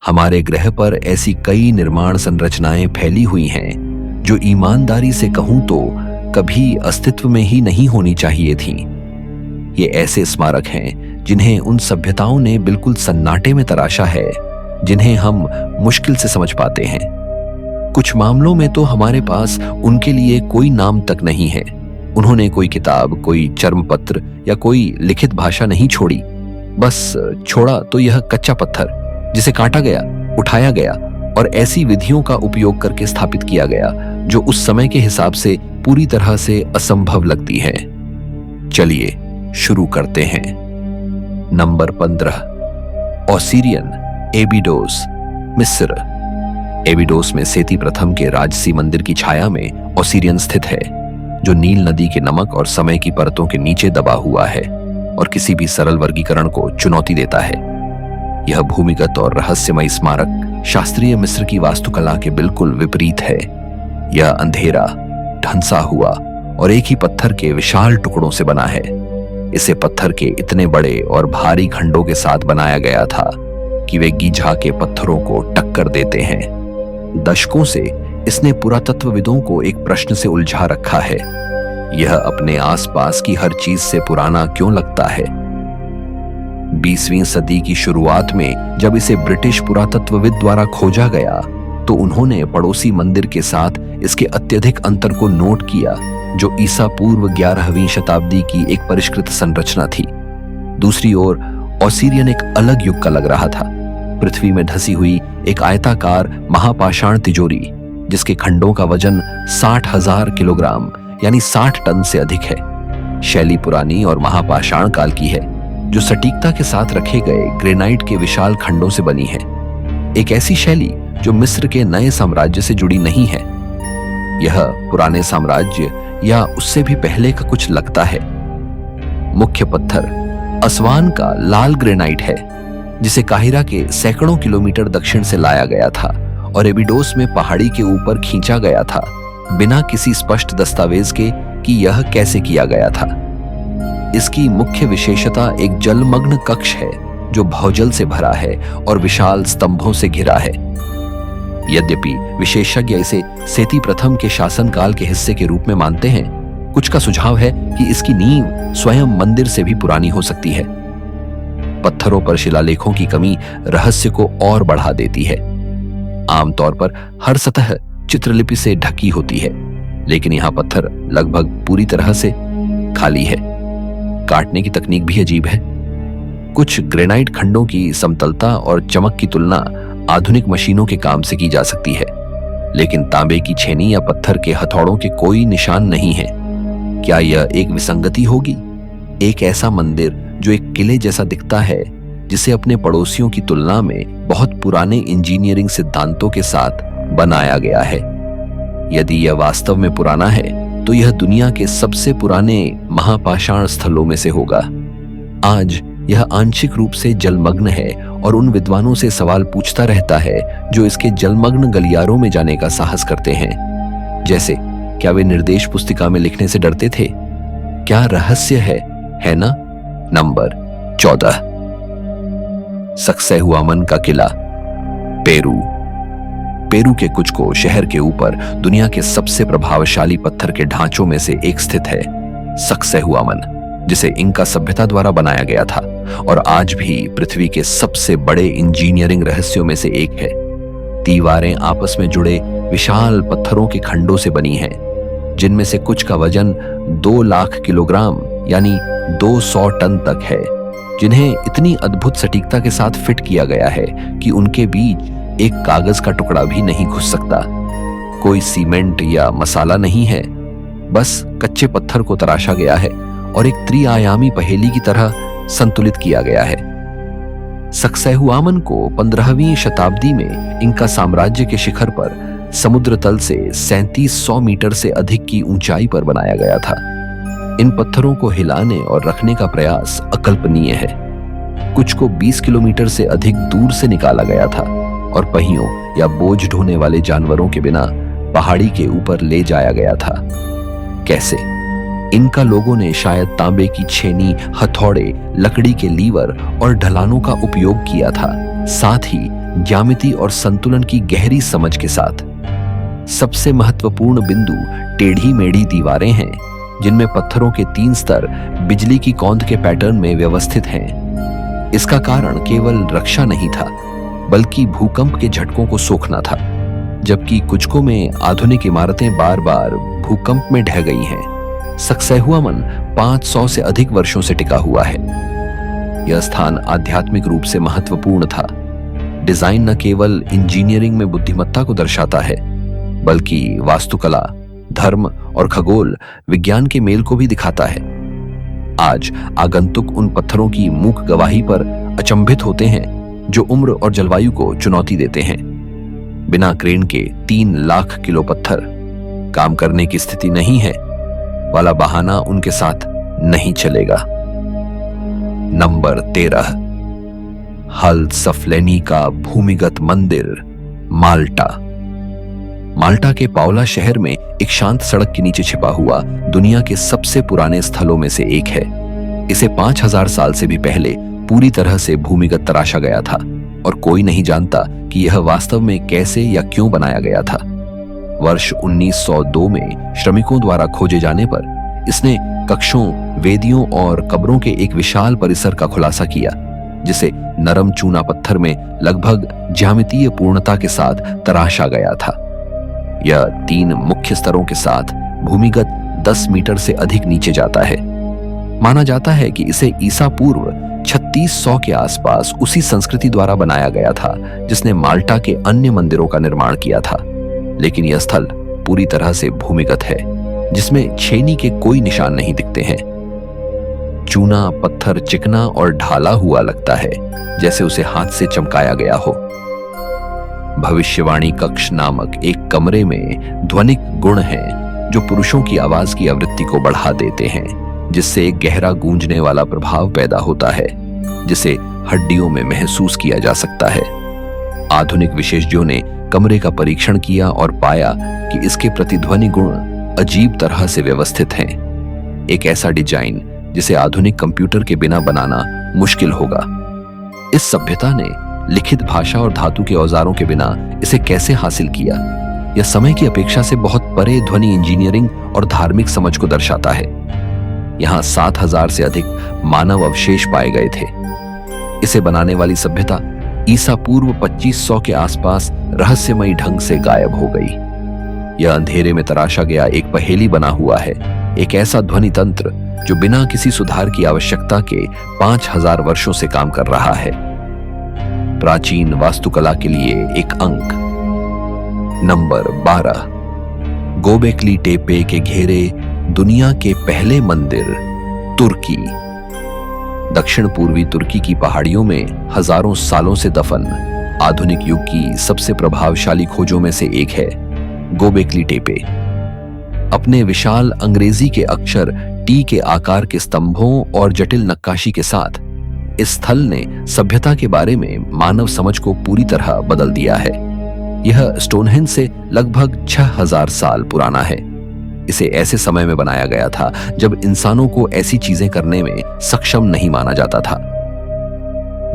हमारे ग्रह पर ऐसी कई निर्माण संरचनाएं फैली हुई हैं जो ईमानदारी से कहूं तो कभी अस्तित्व में ही नहीं होनी चाहिए थीं। ये ऐसे स्मारक हैं जिन्हें उन सभ्यताओं ने बिल्कुल सन्नाटे में तराशा है, जिन्हें हम मुश्किल से समझ पाते हैं। कुछ मामलों में तो हमारे पास उनके लिए कोई नाम तक नहीं है। उन्होंने कोई किताब, कोई चर्मपत्र या कोई लिखित भाषा नहीं छोड़ी। बस छोड़ा तो यह कच्चा पत्थर जिसे काटा गया, उठाया गया और ऐसी विधियों का उपयोग करके स्थापित किया गया जो उस समय के हिसाब से पूरी तरह से असंभव लगती है। चलिए शुरू करते हैं। नंबर 15, ओसिरियन एबिडोस, मिस्र। एबिडोस में सेती प्रथम के राजसी मंदिर की छाया में ओसिरियन स्थित है, जो नील नदी के नमक और समय की परतों के नीचे दबा हुआ है और किसी भी सरल वर्गीकरण को चुनौती देता है। यह भूमिगत और रहस्यमय स्मारक शास्त्रीय मिस्र की वास्तुकला के बिल्कुल विपरीत है। यह अंधेरा, ढंसा हुआ और एक ही पत्थर के विशाल टुकड़ों से बना है। इसे पत्थर के इतने बड़े और भारी खंडों के साथ बनाया गया था कि वे गीझा के पत्थरों को टक्कर देते हैं। दशकों से इसने पुरातत्वविदों को एक प्रश्न से उलझा रखा है। यह अपने आसपास की हर चीज से पुराना क्यों लगता है? 20वीं सदी की शुरुआत में जब इसे ब्रिटिश पुरातत्वविद द्वारा खोजा गया तो उन्होंने पड़ोसी मंदिर के साथ इसके अत्यधिक अंतर को नोट किया, जो ईसा पूर्व 11वीं शताब्दी की एक परिष्कृत संरचना थी। दूसरी ओर ओसिरियन एक अलग युग का लग रहा था। पृथ्वी में धसी हुई एक आयताकार महापाषाण तिजोरी, जिसके खंडों का वजन 60,000 किलोग्राम यानी 60 टन से अधिक है। शैली पुरानी और महापाषाण काल की है, जो सटीकता के साथ रखे गए ग्रेनाइट के विशाल खंडों से बनी है। एक ऐसी शैली जो मिस्र के नए साम्राज्य से जुड़ी नहीं है। यह पुराने साम्राज्य या उससे भी पहले का कुछ लगता है। मुख्य पत्थर अस्वान का लाल ग्रेनाइट है, जिसे काहिरा के सैकड़ों किलोमीटर दक्षिण से लाया गया था और एबिडोस में पहाड़ी के ऊपर खींचा गया था, बिना किसी स्पष्ट दस्तावेज के कि यह कैसे किया गया था। इसकी मुख्य विशेषता एक जलमग्न कक्ष है जो भौजल से भरा है और विशाल स्तंभों से घिरा है। यद्यपि विशेषज्ञ इसे सेती प्रथम के शासनकाल के हिस्से के रूप में मानते हैं, कुछ का सुझाव है कि इसकी नींव स्वयं मंदिर से भी पुरानी हो सकती है। पत्थरों पर शिलालेखों की कमी रहस्य को और बढ़ा देती है। आमतौर पर हर सतह चित्रलिपि से ढकी होती है, लेकिन यहाँ पत्थर लगभग पूरी तरह से खाली है। काटने की तकनीक भी अजीब है। कुछ ग्रेनाइट खंडों की समतलता और चमक की तुलना आधुनिक मशीनों के काम से की जा सकती है, लेकिन तांबे की छेनी या पत्थर के हथौड़ों के कोई निशान नहीं है। क्या यह एक विसंगति होगी? एक ऐसा मंदिर जो एक किले जैसा दिखता है, जिसे अपने पड़ोसियों की तुलना में बहुत पुराने इंजीनियरिंग सिद्धांतों के साथ बनाया गया है। यदि यह वास्तव में पुराना है तो यह दुनिया के सबसे पुराने महापाषाण स्थलों में से होगा। आज यह आंशिक रूप से जलमग्न है और उन विद्वानों से सवाल पूछता रहता है जो इसके जलमग्न गलियारों में जाने का साहस करते हैं। जैसे, क्या वे निर्देश पुस्तिका में लिखने से डरते थे? क्या रहस्य है ना? नंबर 14, सक्सेहुआमन का किला, पेरू के कुछको शहर के ऊपर दुनिया के सबसे प्रभावशाली पत्थर के ढांचों में से एक स्थित है, सक्सेहुआमन, जिसे इंका सभ्यता द्वारा बनाया गया था और आज भी पृथ्वी के सबसे बड़े इंजीनियरिंग रहस्यों में से एक है। दीवारें आपस में जुड़े विशाल पत्थरों के खंडों से बनी हैं, जिनमें से कुछ का वजन 2 लाख किलोग्राम यानी 200 टन तक है, जिन्हें इतनी अद्भुत सटीकता के साथ फिट किया गया है कि उनके बीच एक कागज का टुकड़ा भी नहीं घुस सकता। कोई सीमेंट या मसाला नहीं है, बस कच्चे पत्थर को तराशा गया है और एक त्रिआयामी पहेली की तरह संतुलित किया गया है। सक्सेहुआमन को 15वीं शताब्दी में इंका साम्राज्य के शिखर पर समुद्र तल से 3700 मीटर से अधिक की ऊंचाई पर बनाया गया था। इन पत्थरों को हिलाने और रखने का प्रयास अकल्पनीय है। कुछ को 20 किलोमीटर से अधिक दूर से निकाला गया था और पहियों या बोझ ढोने वाले जानवरों के बिना पहाड़ी के ऊपर ले जाया गया था। कैसे? इनका लोगों ने शायद तांबे की छेनी, हथौड़े, लकड़ी के लीवर और ढलानों का उपयोग किया था। साथ ही ज्यामिति और संतुलन की गहरी समझ के साथ। सबसे महत्वपूर्ण बिंदु टेढ़ी मेढ़ी दीवारें हैं, जिनमें पत्थरों के 3 स्तर बिजली की कौंध के पैटर्न में व्यवस्थित हैं। इसका कारण केवल रक्षा नहीं था, बल्कि भूकंप के झटकों को सोखना था। जबकि कुछकों में आधुनिक इमारतें बार बार भूकंप में ढह गई हैं, सक्सेहुआमन 500 से अधिक वर्षों से टिका हुआ है। यह स्थान आध्यात्मिक रूप से महत्वपूर्ण था। डिजाइन न केवल इंजीनियरिंग में बुद्धिमत्ता को दर्शाता है, बल्कि वास्तुकला, धर्म और खगोल विज्ञान के मेल को भी दिखाता है। आज आगंतुक उन पत्थरों की मूक गवाही पर अचंभित होते हैं जो उम्र और जलवायु को चुनौती देते हैं। बिना क्रेन के 3 लाख किलो पत्थर काम करने की स्थिति नहीं है वाला बहाना उनके साथ नहीं चलेगा। नंबर 13, हल सफलेनी का भूमिगत मंदिर, माल्टा। माल्टा के पाओला शहर में एक शांत सड़क के नीचे छिपा हुआ दुनिया के सबसे पुराने स्थलों में से एक है। इसे 5000 साल से भी पहले पूरी तरह से भूमिगत तराशा गया था और कोई नहीं जानता कि यह वास्तव में कैसे या क्यों बनाया गया था। वर्ष 1902 में श्रमिकों द्वारा खोजे जाने पर इसने कक्षों, वेदियों और कब्रों के एक विशाल परिसर का खुलासा किया, जिसे नरम चूना पत्थर में लगभग ज्यामितीय पूर्णता के साथ तराशा गया था। यह 3 मुख्य स्तरों के साथ भूमिगत 10 मीटर से अधिक नीचे जाता है। माना जाता है कि इसे ईसा पूर्व 3600 के आसपास उसी संस्कृति द्वारा बनाया गया था जिसने माल्टा के अन्य मंदिरों का निर्माण किया था। लेकिन यह स्थल पूरी तरह से भूमिगत है, जिसमें छेनी के कोई निशान नहीं दिखते हैं। चूना पत्थर चिकना और ढाला हुआ लगता है, जैसे उसे हाथ से चमकाया गया हो। भविष्यवाणी कक्ष नामक एक कमरे में ध्वनिक गुण हैं जो पुरुषों की आवाज की आवृत्ति को बढ़ा देते हैं, जिससे एक गहरा गूंजने वाला प्रभाव पैदा होता है जिसे हड्डियों में महसूस किया जा सकता है। आधुनिक विशेषज्ञों ने कमरे का परीक्षण किया और पाया कि इसके प्रतिध्वनि गुण अजीब तरह से व्यवस्थित हैं। एक ऐसा डिजाइन जिसे आधुनिक कंप्यूटर के बिना बनाना मुश्किल होगा। इस सभ्यता ने लिखित भाषा और धातु के औजारों के बिना इसे कैसे हासिल किया, यह समय की अपेक्षा से बहुत परे ध्वनि इंजीनियरिंग और धार्मिक समझ को दर्शाता है। यहां 7000 से अधिक मानव अवशेष पाए गए थे। इसे बनाने वाली सभ्यता ईसा पूर्व 2500 के आसपास रहस्यमयी ढंग से गायब हो गई। यह अंधेरे में तराशा गया एक पहेली बना हुआ है, एक ऐसा ध्वनि तंत्र जो बिना किसी सुधार की आवश्यकता के 5000 वर्षों से काम कर रहा है। प्राचीन वास्तुकला के लिए एक अंक। नंबर 12, गोबेकली टेपे के घेरे दुनिया के पहले मंदिर, तुर्की। दक्षिण पूर्वी तुर्की की पहाड़ियों में हजारों सालों से दफन आधुनिक युग की सबसे प्रभावशाली खोजों में से एक है गोबेकली टेपे। अपने विशाल अंग्रेजी के अक्षर टी के आकार के स्तंभों और जटिल नक्काशी के साथ इस स्थल ने सभ्यता के बारे में मानव समझ को पूरी तरह बदल दिया है। यह स्टोनहेंज से लगभग 6000 साल पुराना है। इसे ऐसे समय में बनाया गया था जब इंसानों को ऐसी चीजें करने में सक्षम नहीं माना जाता था।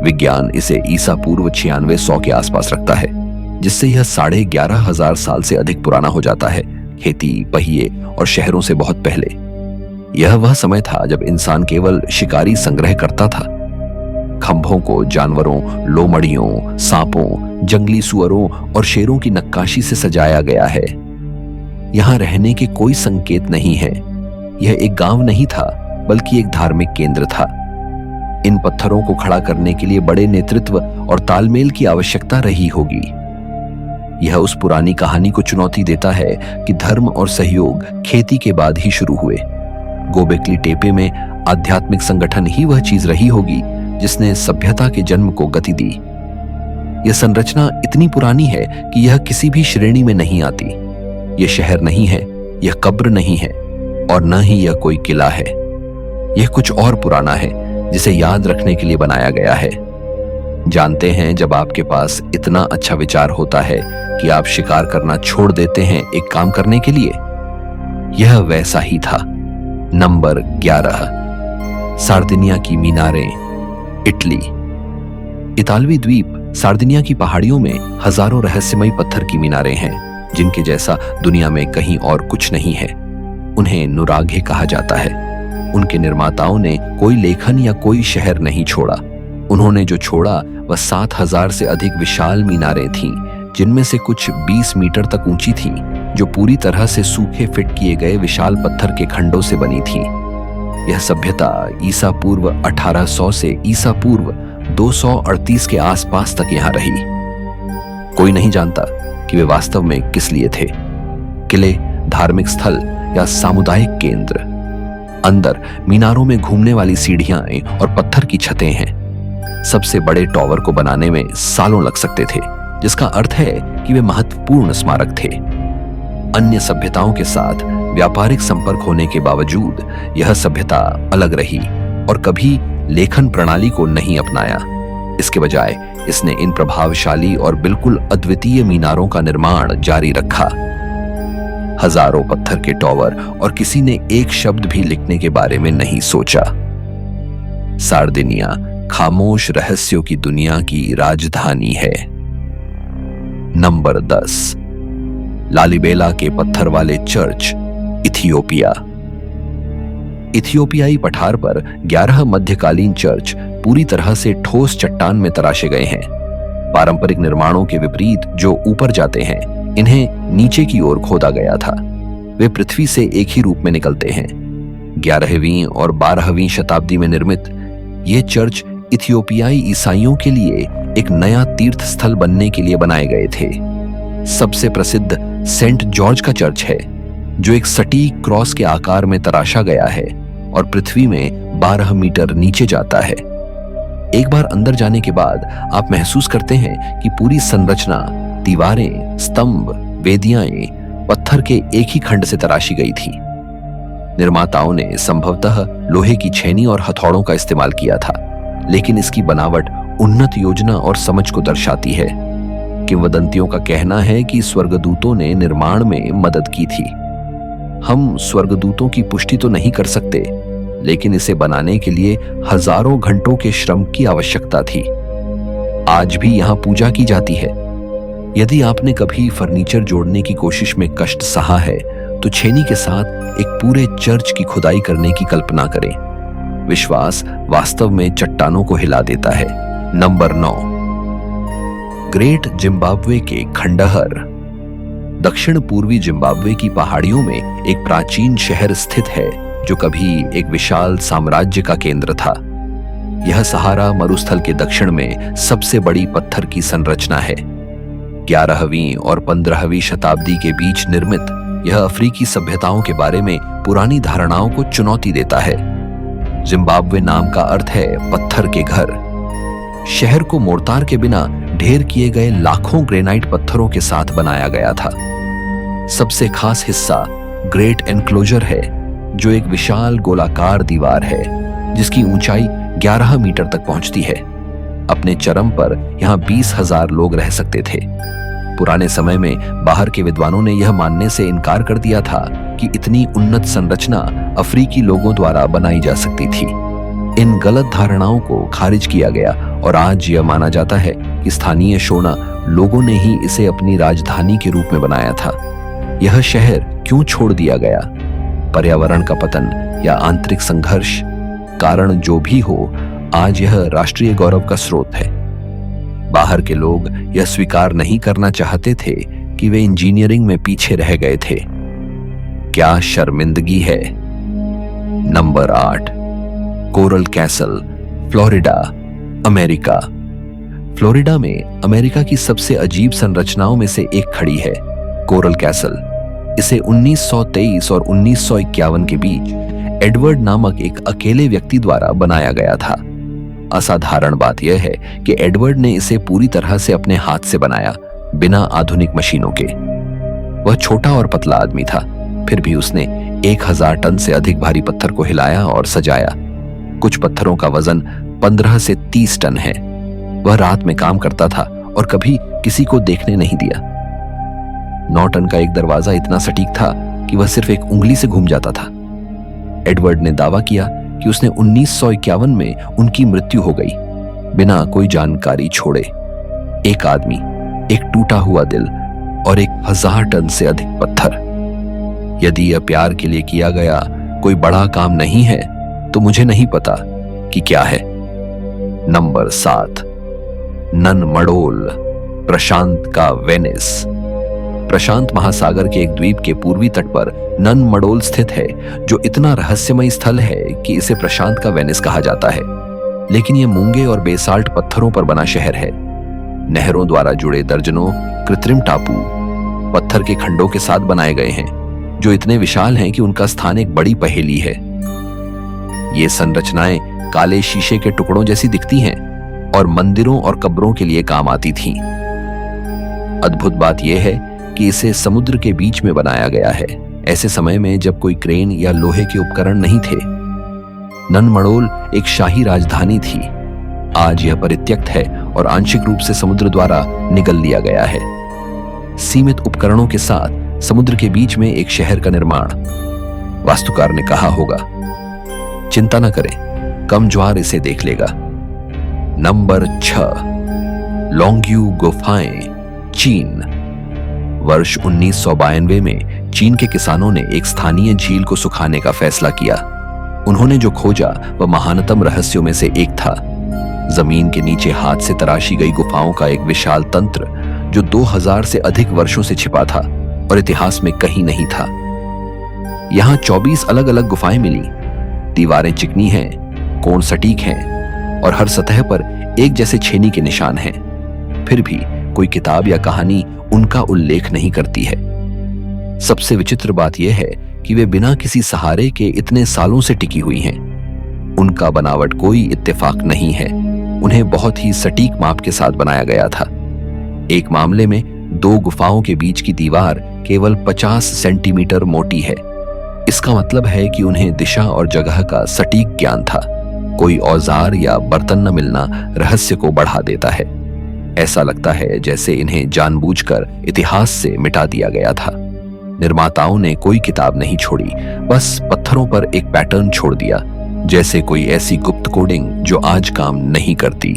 विज्ञान इसे ईसा पूर्व 9600 के आसपास रखता है, जिससे यह 11500 साल से अधिक पुराना हो जाता है, खेती, पहिए और शहरों से बहुत पहले। यह वह समय था जब इंसान केवल शिकारी संग्रह करता था। खंभों को जानवरों, लोमड़ियों, सांपों, जंगली सुअरों और शेरों की नक्काशी से सजाया गया है। यहां रहने के कोई संकेत नहीं है। यह एक गांव नहीं था, बल्कि एक धार्मिक केंद्र था। इन पत्थरों को खड़ा करने के लिए बड़े नेतृत्व और तालमेल की आवश्यकता रही होगी। यह उस पुरानी कहानी को चुनौती देता है कि धर्म और सहयोग खेती के बाद ही शुरू हुए। गोबेकली टेपे में आध्यात्मिक संगठन ही वह चीज रही होगी जिसने सभ्यता के जन्म को गति दी। यह संरचना इतनी पुरानी है कि यह किसी भी श्रेणी में नहीं आती। यह शहर नहीं है, यह कब्र नहीं है और न ही यह कोई किला है। यह कुछ और पुराना है जिसे याद रखने के लिए बनाया गया है। जानते हैं, जब आपके पास इतना अच्छा विचार होता है कि आप शिकार करना छोड़ देते हैं एक काम करने के लिए, यह वैसा ही था। नंबर 11, सार्दिनिया की मीनारें, इटली। इतालवी द्वीप सार्दिनिया की पहाड़ियों में हजारों रहस्यमयी पत्थर की मीनारें हैं, जिनके जैसा दुनिया में कहीं और कुछ नहीं है। उन्हें नुरागे कहा जाता है। उनके निर्माताओं ने कोई लेखन या कोई शहर नहीं छोड़ा। उन्होंने जो छोड़ा वह 7,000 से अधिक विशाल मीनारें थीं, जिनमें से कुछ 20 मीटर तक ऊंची थीं, जो पूरी तरह से सूखे फिट किए गए विशाल पत्थर के खंडों से बनी थीं। यह सभ्यता ईसा पूर्व 1800 से ईसा पूर्व 238 के आसपास तक यहां रही। कोई नहीं जानता कि वे वास्तव में किस लिए थे। किले, धार्मिक स्थल या सामुदायिक केंद्र। अंदर मीनारों में घूमने वाली सीढ़ियां और पत्थर की छतें हैं। सबसे बड़े टॉवर को बनाने में सालों लग सकते थे, जिसका अर्थ है कि वे महत्वपूर्ण स्मारक थे। अन्य सभ्यताओं के साथ व्यापारिक संपर्क होने के बावजूद यह सभ्यता अलग रही और कभी लेखन प्रणाली को नहीं अपनाया। इसके बजाय इसने इन प्रभावशाली और बिल्कुल अद्वितीय मीनारों का निर्माण जारी रखा। हजारों पत्थर के टॉवर, और किसी ने एक शब्द भी लिखने के बारे में नहीं सोचा। सार्दिनिया खामोश रहस्यों की दुनिया की राजधानी है। नंबर 10, लालीबेला के पत्थर वाले चर्च, इथियोपिया। इथियोपियाई पठार पर 11 मध्यकालीन चर्च पूरी तरह से ठोस चट्टान में तराशे गए हैं। पारंपरिक निर्माणों के विपरीत जो ऊपर जाते हैं, इन्हें नीचे की ओर खोदा गया था। वे पृथ्वी से एक ही रूप में निकलते हैं। 11वीं और 12वीं शताब्दी में निर्मित ये चर्च इथियोपियाई ईसाइयों के लिए एक नया तीर्थ स्थल बनने के लिए बनाए गए थे। सबसे प्रसिद्ध सेंट जॉर्ज का चर्च है, जो एक सटीक क्रॉस के आकार में तराशा गया है और पृथ्वी में 12 मीटर नीचे जाता है। एक बार अंदर जाने के बाद आप महसूस करते हैं कि पूरी संरचना, दीवारें, स्तंभ, वेदियां पत्थर के एक ही खंड से तराशी गई थी। निर्माताओं ने संभवतः लोहे की छेनी और हथौड़ों का इस्तेमाल किया था, लेकिन इसकी बनावट उन्नत योजना और समझ को दर्शाती है। किंवदंतियों का कहना है कि स्वर्गदूतों ने निर्माण में मदद की थी। हम स्वर्गदूतों की पुष्टि तो नहीं कर सकते, लेकिन इसे बनाने के लिए हजारों घंटों के श्रम की आवश्यकता थी। आज भी यहां पूजा की जाती है। यदि आपने कभी फर्नीचर जोड़ने की कोशिश में कष्ट सहा है, तो छेनी के साथ एक पूरे चर्च की खुदाई करने की कल्पना करें। विश्वास वास्तव में चट्टानों को हिला देता है। नंबर 9, ग्रेट जिम्बाब्वे के खंडहर। दक्षिण पूर्वी जिम्बाब्वे की पहाड़ियों में एक प्राचीन शहर स्थित है, जो कभी एक विशाल साम्राज्य का केंद्र था। यह सहारा मरुस्थल के दक्षिण में सबसे बड़ी पत्थर की संरचना है। 11वीं और 15वीं शताब्दी के बीच निर्मित यह अफ्रीकी सभ्यताओं के बारे में पुरानी धारणाओं को चुनौती देता है। जिम्बाब्वे नाम का अर्थ है पत्थर के घर। शहर को मोर्टार के बिना ढेर किए गए लाखों ग्रेनाइट पत्थरों के साथ बनाया गया था। सबसे खास हिस्सा ग्रेट एनक्लोजर है, जो एक विशाल गोलाकार दीवार है जिसकी ऊंचाई 11 मीटर तक पहुंचती है। अपने चरम पर यहां 20,000 लोग रह सकते थे। पुराने समय में बाहर के विद्वानों ने यह मानने से इनकार कर दिया था कि इतनी उन्नत संरचना अफ्रीकी लोगों द्वारा बनाई जा सकती थी। इन गलत धारणाओं को खारिज किया गया और आज यह माना जाता है कि स्थानीय शोना लोगों ने ही इसे अपनी राजधानी के रूप में बनाया था। यह शहर क्यों छोड़ दिया गया? पर्यावरण का पतन या आंतरिक संघर्ष? कारण जो भी हो, आज यह राष्ट्रीय गौरव का स्रोत है। बाहर के लोग यह स्वीकार नहीं करना चाहते थे कि वे इंजीनियरिंग में पीछे रह गए थे। क्या शर्मिंदगी है। Number 8, coral castle, Florida, America. Florida में अमेरिका की सबसे अजीब संरचनाओं में से एक खड़ी है, कोरल कैसल। इसे 1923 और 1951 के बीच एडवर्ड नामक एक अकेले व्यक्ति द्वारा बनाया गया था। असाधारण बात यह है कि एडवर्ड ने इसे पूरी तरह से अपने हाथ से बनाया, बिना आधुनिक मशीनों के। वह छोटा और पतला आदमी था, फिर भी उसने 1000 टन से अधिक भारी पत्थर को हिलाया और सजाया। कुछ पत्थरों का वजन 15 से 30 टन है। वह रात में काम करता था और कभी किसी को देखने नहीं दिया। 9 टन का एक दरवाजा इतना सटीक था कि वह सिर्फ एक उंगली से घूम जाता था। एडवर्ड ने दावा किया कि उसने 1951 में उनकी मृत्यु हो गई, बिना कोई जानकारी छोड़े। एक आदमी, एक टूटा हुआ दिल और 1000 टन से अधिक पत्थर। यदि यह प्यार के लिए किया गया कोई बड़ा काम नहीं है तो मुझे नहीं पता कि क्या है। नंबर 7, ननमडोल, प्रशांत का वेनिस। प्रशांत महासागर के एक द्वीप के पूर्वी तट पर ननमडोल स्थित है, जो इतना रहस्यमय स्थल है कि इसे प्रशांत का वेनिस कहा जाता है। लेकिन यह मूंगे और बेसाल्ट पत्थरों पर बना शहर है। नहरों द्वारा जुड़े दर्जनों कृत्रिम टापू पत्थर के खंडों के साथ बनाए गए हैं, जो इतने विशाल हैं कि उनका स्थान एक बड़ी पहेली है। ये संरचनाएं काले शीशे के टुकड़ों जैसी दिखती हैं और मंदिरों और कब्रों के लिए काम आती थीं। अद्भुत बात यह है कि इसे समुद्र के बीच में बनाया गया है, ऐसे समय में जब कोई क्रेन या लोहे के उपकरण नहीं थे। ननमडोल एक शाही राजधानी थी। आज यह परित्यक्त है और आंशिक रूप से समुद्र द्वारा निगल लिया गया है। सीमित उपकरणों के साथ समुद्र के बीच में एक शहर का निर्माण। वास्तुकार ने कहा होगा, चिंता न करें, कम ज्वार इसे देख लेगा। नंबर 6, लोंग्यू गुफाएं, चीन। वर्ष 1992 में चीन के किसानों ने एक स्थानीय झील को सुखाने का फैसला किया। उन्होंने जो खोजा वह महानतम रहस्यों में से एक था। जमीन के नीचे हाथ से तराशी गई गुफाओं का एक विशाल तंत्र, जो 2000 से अधिक वर्षों से छिपा था और इतिहास में कहीं नहीं था। यहां 24 अलग अलग गुफाएं मिली। दीवारें चिकनी हैं, कोण सटीक हैं और हर सतह पर एक जैसे छेनी के निशान हैं। फिर भी कोई किताब या कहानी उनका उल्लेख नहीं करती है। सबसे विचित्र बात यह है कि वे बिना किसी सहारे के इतने सालों से टिकी हुई हैं। उनका बनावट कोई इत्तेफाक नहीं है, उन्हें बहुत ही सटीक माप के साथ बनाया गया था। एक मामले में 2 गुफाओं के बीच की दीवार केवल 50 सेंटीमीटर मोटी है। इसका मतलब है कि उन्हें दिशा और जगह का सटीक ज्ञान था। कोई औजार या बर्तन न मिलना रहस्य को बढ़ा देता है। ऐसा लगता है जैसे इन्हें जानबूझकर इतिहास से मिटा दिया गया था। निर्माताओं ने कोई किताब नहीं छोड़ी, बस पत्थरों पर एक पैटर्न छोड़ दिया, जैसे कोई ऐसी गुप्त कोडिंग जो आज काम नहीं करती।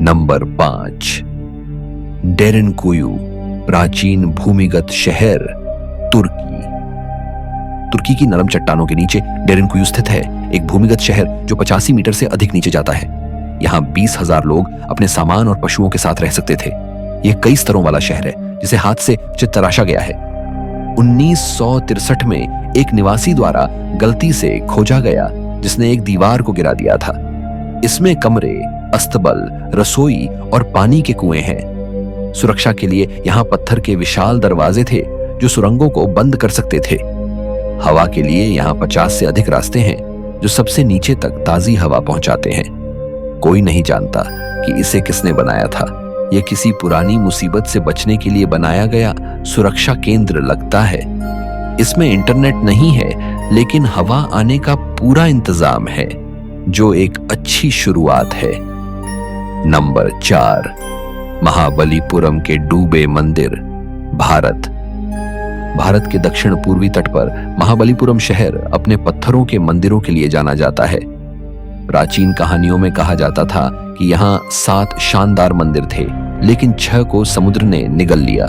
नंबर 5, डेरेनकुयू, प्राचीन भूमिगत शहर, तुर्की। तुर्की की नरम चट्टानों के नीचे डेरेनकुयू स्थित है, एक भूमिगत शहर जो 85 मीटर से अधिक नीचे जाता है। यहाँ 20,000 लोग अपने सामान और पशुओं के साथ रह सकते थे। यह कई स्तरों वाला शहर है, जिसे हाथ से चित्तराशा गया है। 1963 में एक निवासी द्वारा गलती से खोजा गया, जिसने एक दीवार को गिरा दिया था। इसमें कमरे, अस्तबल, रसोई और पानी के कुएं हैं। सुरक्षा के लिए यहाँ पत्थर के विशाल दरवाजे थे, जो सुरंगों को बंद कर सकते थे। हवा के लिए यहाँ 50 से अधिक रास्ते हैं, जो सबसे नीचे तक ताजी हवा पहुंचाते हैं। कोई नहीं जानता कि इसे किसने बनाया था। यह किसी पुरानी मुसीबत से बचने के लिए बनाया गया सुरक्षा केंद्र लगता है। इसमें इंटरनेट नहीं है, लेकिन हवा आने का पूरा इंतजाम है, जो एक अच्छी शुरुआत है। नंबर 4, महाबलीपुरम के डूबे मंदिर, भारत। भारत के दक्षिण पूर्वी तट पर महाबलीपुरम शहर अपने पत्थरों के मंदिरों के लिए जाना जाता है। प्राचीन कहानियों में कहा जाता था कि यहाँ 7 शानदार मंदिर थे, लेकिन 6 को समुद्र ने निगल लिया।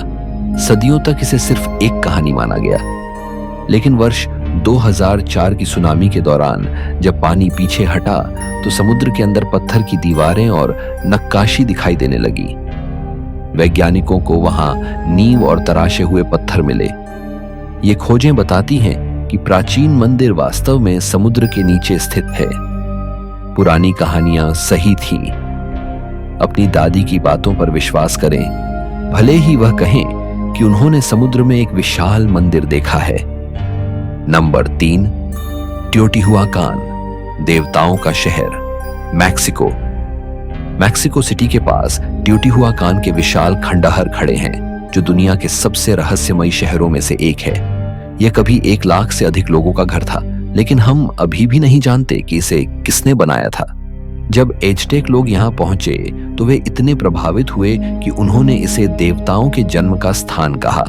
सदियों तक इसे सिर्फ एक कहानी माना गया, लेकिन वर्ष 2004 की सुनामी के दौरान जब पानी पीछे हटा तो समुद्र के अंदर पत्थर की दीवारें और नक्काशी दिखाई देने लगी। वैज्ञानिकों को वहां नींव और तराशे हुए पत्थर मिले। ये खोजें बताती हैं कि प्राचीन मंदिर वास्तव में समुद्र के नीचे स्थित है। पुरानी कहानियां सही थीं। अपनी दादी की बातों पर विश्वास करें, भले ही वह कहें कि उन्होंने समुद्र में एक विशाल मंदिर देखा है। नंबर 3, टियोटिहुआकान, देवताओं का शहर, मैक्सिको। मैक्सिको सिटी के पास टियोटिहुआकान के विशाल खंडहर खड़े हैं, जो दुनिया के सबसे रहस्यमयी शहरों में से एक है। यह कभी 1 लाख से अधिक लोगों का घर था, लेकिन हम अभी भी नहीं जानते कि इसे किसने बनाया था। जब एज़टेक लोग यहाँ पहुंचे तो वे इतने प्रभावित हुए कि उन्होंने इसे देवताओं के जन्म का स्थान कहा।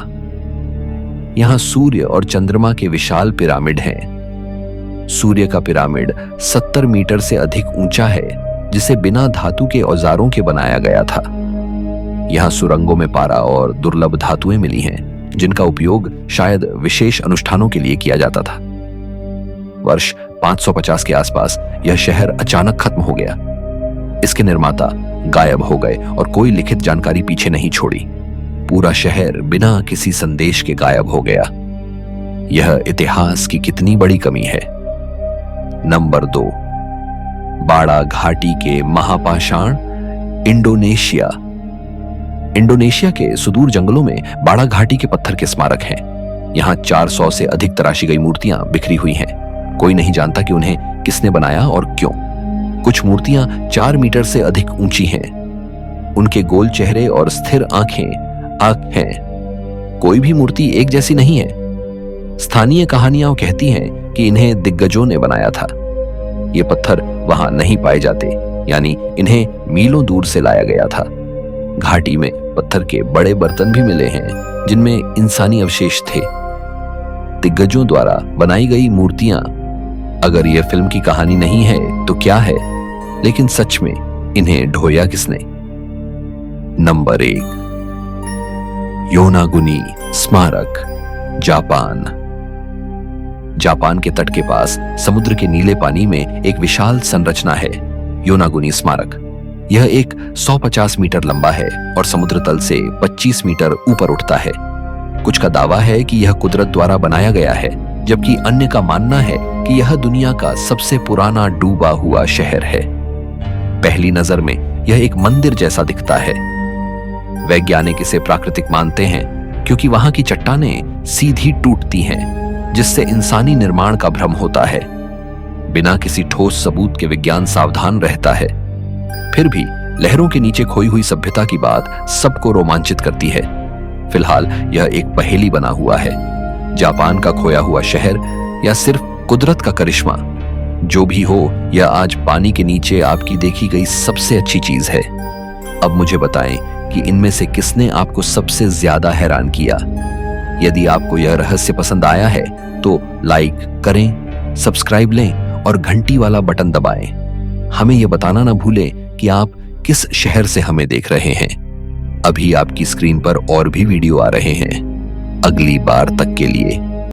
यहाँ सूर्य और चंद्रमा के विशाल पिरामिड हैं। सूर्य का पिरामिड 70 मीटर से अधिक ऊंचा है, जिसे बिना धातु के औजारों के बनाया गया था। यहाँ सुरंगों में पारा और दुर्लभ धातुएं मिली हैं, जिनका उपयोग शायद विशेष अनुष्ठानों के लिए किया जाता था। वर्ष 550 के आसपास यह शहर अचानक खत्म हो गया। इसके निर्माता गायब हो गए और कोई लिखित जानकारी पीछे नहीं छोड़ी। पूरा शहर बिना किसी संदेश के गायब हो गया। यह इतिहास की कितनी बड़ी कमी है। नंबर 2, बाड़ा घाटी के महापाषाण, इंडोनेशिया। इंडोनेशिया के सुदूर जंगलों में बाड़ा घाटी के पत्थर के स्मारक हैं। यहाँ 400 से अधिक तराशी गई मूर्तियां बिखरी हुई हैं। कोई नहीं जानता कि उन्हें किसने बनाया और क्यों। कुछ मूर्तियां 4 मीटर से अधिक ऊंची हैं। उनके गोल चेहरे और स्थिर आंखें हैं। कोई भी मूर्ति एक जैसी नहीं है। स्थानीय कहानियां कहती हैं कि इन्हें दिग्गजों ने बनाया था। ये पत्थर वहां नहीं पाए जाते, यानी इन्हें मीलों दूर से लाया गया था। घाटी में पत्थर के बड़े बर्तन भी मिले हैं, जिनमें इंसानी अवशेष थे। दिग्गजों द्वारा बनाई गई मूर्तियां, अगर यह फिल्म की कहानी नहीं है तो क्या है? लेकिन सच में इन्हें ढोया किसने? नंबर 1, योनागुनी स्मारक, जापान। जापान के तट के पास समुद्र के नीले पानी में एक विशाल संरचना है, योनागुनी स्मारक। यह एक 150 मीटर लंबा है और समुद्र तल से 25 मीटर ऊपर उठता है। कुछ का दावा है कि यह कुदरत द्वारा बनाया गया है, जबकि अन्य का मानना है कि यह दुनिया का सबसे पुराना डूबा हुआ शहर है। पहली नजर में यह एक मंदिर जैसा दिखता है। वैज्ञानिक इसे प्राकृतिक मानते हैं क्योंकि वहां की चट्टानें सीधी टूटती हैं, जिससे इंसानी निर्माण का भ्रम होता है। बिना किसी ठोस सबूत के विज्ञान सावधान रहता है। फिर भी लहरों के नीचे खोई हुई सभ्यता की बात सबको रोमांचित करती है। फिलहाल यह एक पहेली बना हुआ है। जापान का खोया हुआ शहर या सिर्फ कुदरत का करिश्मा? जो भी हो, यह आज पानी के नीचे आपकी देखी गई सबसे अच्छी चीज है। अब मुझे बताएं कि इनमें से किसने आपको सबसे ज्यादा हैरान किया। यदि आपको यह रहस्य पसंद आया है तो लाइक करें, सब्सक्राइब लें और घंटी वाला बटन दबाएं। हमें यह बताना ना भूलें कि आप किस शहर से हमें देख रहे हैं। अभी आपकी स्क्रीन पर और भी वीडियो आ रहे हैं। अगली बार तक के लिए